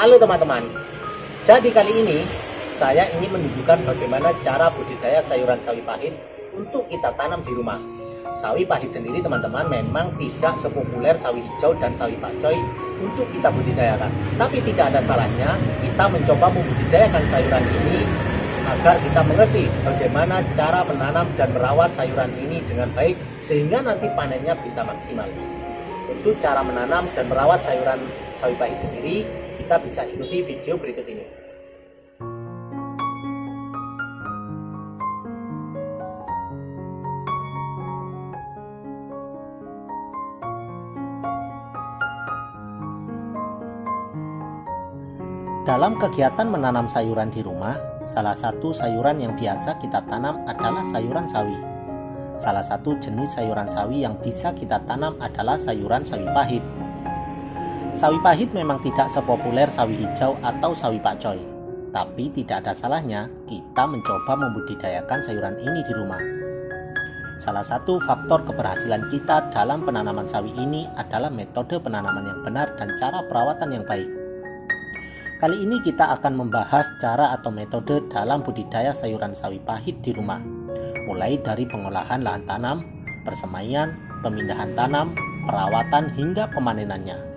Halo teman-teman, jadi kali ini saya ingin menunjukkan bagaimana cara budidaya sayuran sawi pahit untuk kita tanam di rumah. Sawi pahit sendiri teman-teman memang tidak sepopuler sawi hijau dan sawi pakcoy untuk kita budidayakan. Tapi tidak ada salahnya kita mencoba membudidayakan sayuran ini agar kita mengerti bagaimana cara menanam dan merawat sayuran ini dengan baik sehingga nanti panennya bisa maksimal. Untuk cara menanam dan merawat sayuran sawi pahit sendiri, kita bisa ikuti video berikut ini. Dalam kegiatan menanam sayuran di rumah, salah satu sayuran yang biasa kita tanam adalah sayuran sawi. Salah satu jenis sayuran sawi yang bisa kita tanam adalah sayuran sawi pahit. Sawi pahit memang tidak sepopuler sawi hijau atau sawi pakcoy, tapi tidak ada salahnya kita mencoba membudidayakan sayuran ini di rumah. Salah satu faktor keberhasilan kita dalam penanaman sawi ini adalah metode penanaman yang benar dan cara perawatan yang baik. Kali ini kita akan membahas cara atau metode dalam budidaya sayuran sawi pahit di rumah, mulai dari pengolahan lahan tanam, persemaian, pemindahan tanam, perawatan hingga pemanenannya.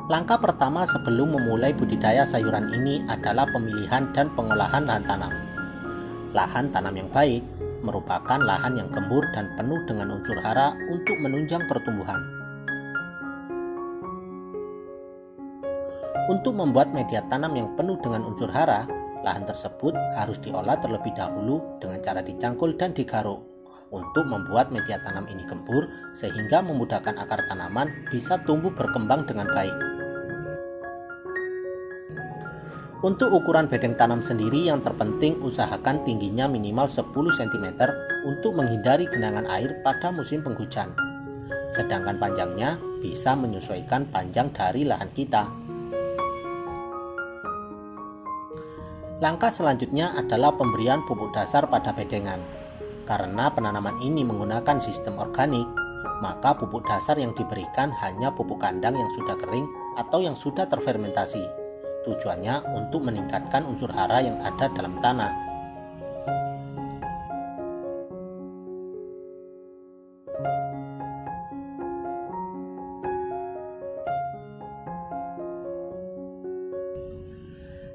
Langkah pertama sebelum memulai budidaya sayuran ini adalah pemilihan dan pengolahan lahan tanam. Lahan tanam yang baik merupakan lahan yang gembur dan penuh dengan unsur hara untuk menunjang pertumbuhan. Untuk membuat media tanam yang penuh dengan unsur hara, lahan tersebut harus diolah terlebih dahulu dengan cara dicangkul dan digaruk untuk membuat media tanam ini gembur sehingga memudahkan akar tanaman bisa tumbuh berkembang dengan baik. Untuk ukuran bedeng tanam sendiri yang terpenting usahakan tingginya minimal 10 cm untuk menghindari genangan air pada musim penghujan. Sedangkan panjangnya bisa menyesuaikan panjang dari lahan kita. Langkah selanjutnya adalah pemberian pupuk dasar pada bedengan. Karena penanaman ini menggunakan sistem organik, maka pupuk dasar yang diberikan hanya pupuk kandang yang sudah kering atau yang sudah terfermentasi. Tujuannya untuk meningkatkan unsur hara yang ada dalam tanah.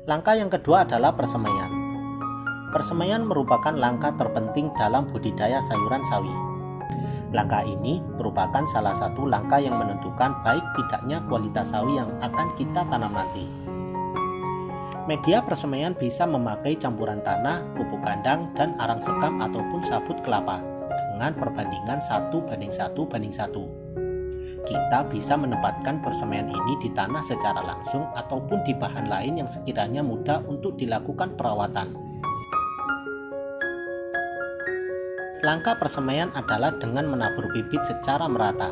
Langkah yang kedua adalah persemaian. Persemaian merupakan langkah terpenting dalam budidaya sayuran sawi. Langkah ini merupakan salah satu langkah yang menentukan baik tidaknya kualitas sawi yang akan kita tanam nanti. Media persemaian bisa memakai campuran tanah, pupuk kandang, dan arang sekam ataupun sabut kelapa dengan perbandingan 1:1:1. Kita bisa menempatkan persemaian ini di tanah secara langsung ataupun di bahan lain yang sekiranya mudah untuk dilakukan perawatan. Langkah persemaian adalah dengan menabur bibit secara merata.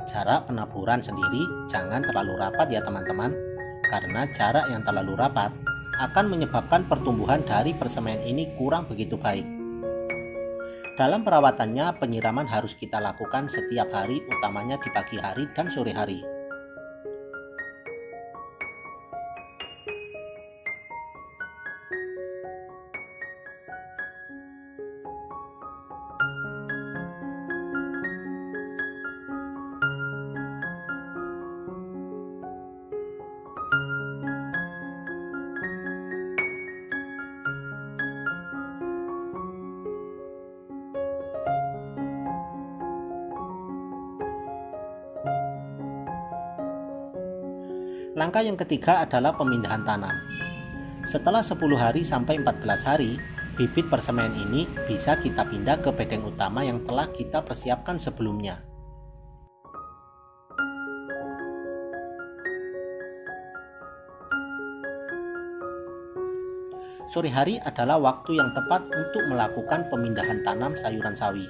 Jarak penaburan sendiri jangan terlalu rapat ya teman-teman, karena jarak yang terlalu rapat akan menyebabkan pertumbuhan dari persemaian ini kurang begitu baik. Dalam perawatannya, penyiraman harus kita lakukan setiap hari, utamanya di pagi hari dan sore hari. Langkah yang ketiga adalah pemindahan tanam. Setelah 10 hari sampai 14 hari, bibit persemaian ini bisa kita pindah ke bedeng utama yang telah kita persiapkan sebelumnya. Sore hari adalah waktu yang tepat untuk melakukan pemindahan tanam sayuran sawi.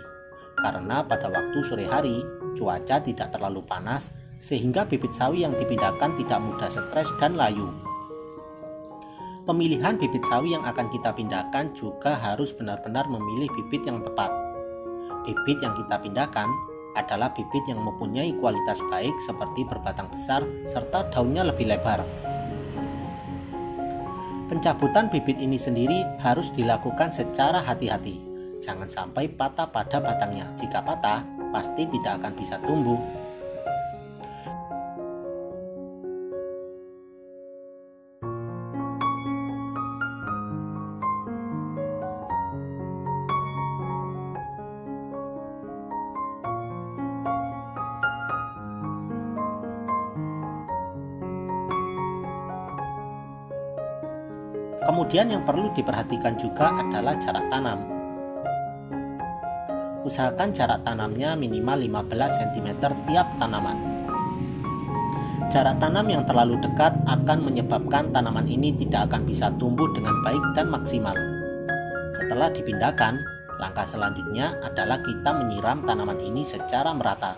Karena pada waktu sore hari, cuaca tidak terlalu panas sehingga bibit sawi yang dipindahkan tidak mudah stres dan layu. Pemilihan bibit sawi yang akan kita pindahkan juga harus benar-benar memilih bibit yang tepat. Bibit yang kita pindahkan adalah bibit yang mempunyai kualitas baik seperti berbatang besar serta daunnya lebih lebar. Pencabutan bibit ini sendiri harus dilakukan secara hati-hati. Jangan sampai patah pada batangnya. Jika patah, pasti tidak akan bisa tumbuh. Kemudian yang perlu diperhatikan juga adalah jarak tanam. Usahakan jarak tanamnya minimal 15 cm tiap tanaman. Jarak tanam yang terlalu dekat akan menyebabkan tanaman ini tidak akan bisa tumbuh dengan baik dan maksimal. Setelah dipindahkan, langkah selanjutnya adalah kita menyiram tanaman ini secara merata.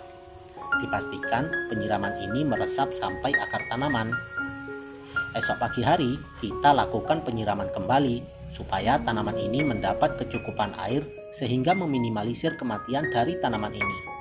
Dipastikan penyiraman ini meresap sampai akar tanaman. Esok pagi hari, kita lakukan penyiraman kembali supaya tanaman ini mendapat kecukupan air sehingga meminimalisir kematian dari tanaman ini.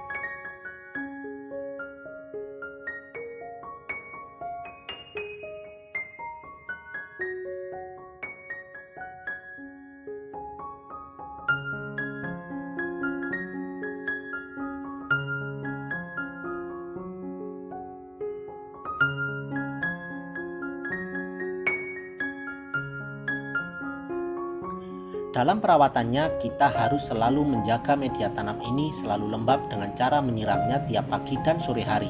Dalam perawatannya, kita harus selalu menjaga media tanam ini selalu lembab dengan cara menyiramnya tiap pagi dan sore hari.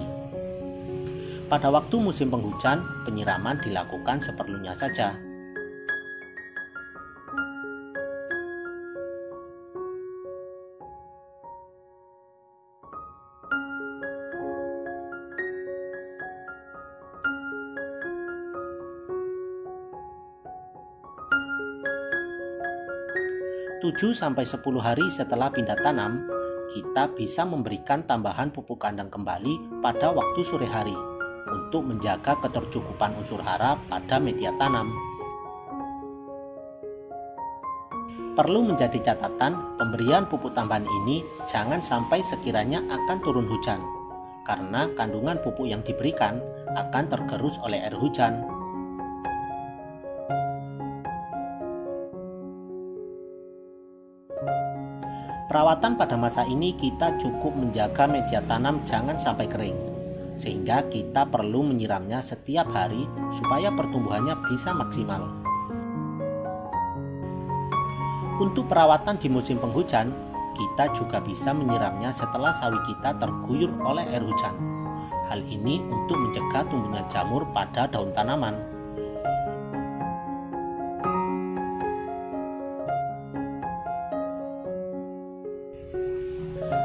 Pada waktu musim penghujan, penyiraman dilakukan seperlunya saja. Tujuh sampai 10 hari setelah pindah tanam, kita bisa memberikan tambahan pupuk kandang kembali pada waktu sore hari untuk menjaga ketercukupan unsur hara pada media tanam. Perlu menjadi catatan, pemberian pupuk tambahan ini jangan sampai sekiranya akan turun hujan, karena kandungan pupuk yang diberikan akan tergerus oleh air hujan. Perawatan pada masa ini kita cukup menjaga media tanam jangan sampai kering, sehingga kita perlu menyiramnya setiap hari supaya pertumbuhannya bisa maksimal. Untuk perawatan di musim penghujan, kita juga bisa menyiramnya setelah sawi kita terguyur oleh air hujan. Hal ini untuk mencegah tumbuhnya jamur pada daun tanaman.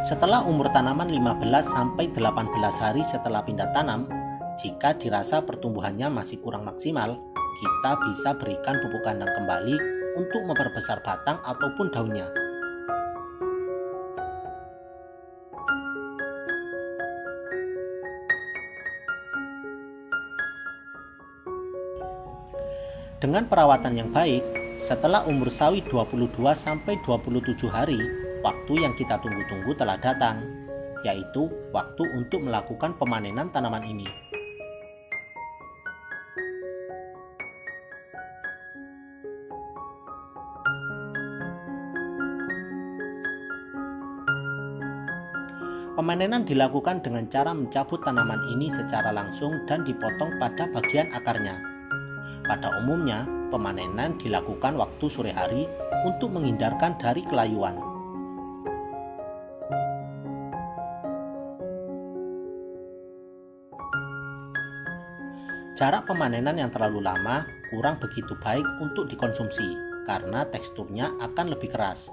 Setelah umur tanaman 15-18 hari setelah pindah tanam, jika dirasa pertumbuhannya masih kurang maksimal, kita bisa berikan pupuk kandang kembali untuk memperbesar batang ataupun daunnya. Dengan perawatan yang baik, setelah umur sawi 22-27 hari, waktu yang kita tunggu-tunggu telah datang, yaitu waktu untuk melakukan pemanenan tanaman ini. Pemanenan dilakukan dengan cara mencabut tanaman ini secara langsung dan dipotong pada bagian akarnya. Pada umumnya, pemanenan dilakukan waktu sore hari untuk menghindarkan dari kelayuan. Jarak pemanenan yang terlalu lama kurang begitu baik untuk dikonsumsi karena teksturnya akan lebih keras.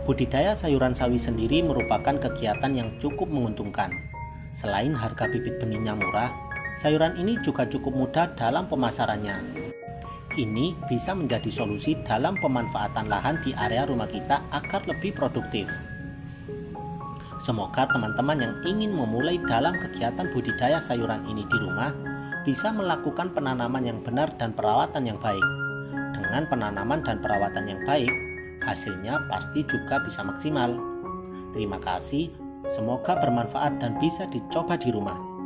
Budidaya sayuran sawi sendiri merupakan kegiatan yang cukup menguntungkan. Selain harga bibit benihnya murah, Sayuran ini juga cukup mudah dalam pemasarannya. Ini bisa menjadi solusi dalam pemanfaatan lahan di area rumah kita agar lebih produktif. Semoga teman-teman yang ingin memulai dalam kegiatan budidaya sayuran ini di rumah bisa melakukan penanaman yang benar dan perawatan yang baik. Dengan penanaman dan perawatan yang baik, hasilnya pasti juga bisa maksimal. Terima kasih, semoga bermanfaat dan bisa dicoba di rumah.